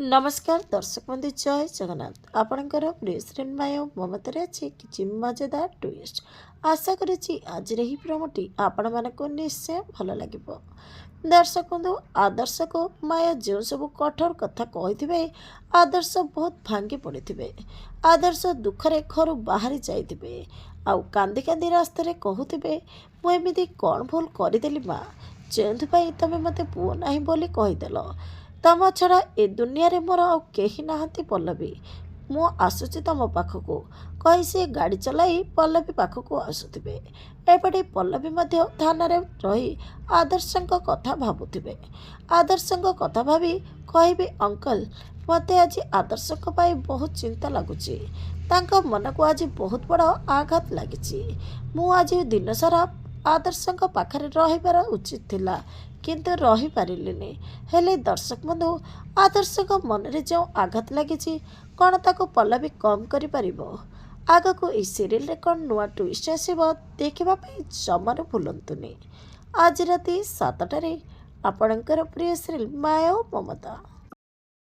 नमस्कार दर्शक बंधु जय जगन्नाथ आपणकर प्रिय श्रीमाय ममतार अच्छे कि मजेदार ट्विस्ट आशा करुच्ची आज ही प्रमोटी आपण मानक निश्चय भल लगे। दर्शक बंधु आदर्श को माया जो सब कठोर कथा कही आदर्श बहुत भांगी पड़े आदर्श दुखरे घर बाहरी जाइए आउ कांदी कांदी रास्तार कहूथे मुझे कौन भूल करदेली माँ जो तुम मत पुओ ना बोली कहीदेल तम छड़ा ए दुनिया रे मोर आउ केही नाहंती पल्लवी मु आसुची तम पाखक कही से गाड़ी चलाई पल्लवी पाखक आसुथिबे एपटे पल्लवी मध्य थाना रही आदर्शଙ୍କ कथा भाबुथिबे आदर्शଙ୍କ कथा भाबी कहबे अंकल मते आज आदर्शଙ୍କ पाई बहुत चिंता लगुची तांका मन को आज बहुत बड़ आघात लागिची मु आज दिन सारा आदर्शଙ୍କ पाखरे रहिबार उचित थिला किंतु रही पारिलिनी हेले दर्शक बंधु आदर्शक मन रे जो आघात लगी कौन ताको पल्लवी कम करि परिबो आग को इस सीरियल रे कौन नुआ ट्विस्ट आसीबो देखिबा पई जमार भूलंतुनी आज राति 7 टारे आपणकर प्रिय श्री माया ममता।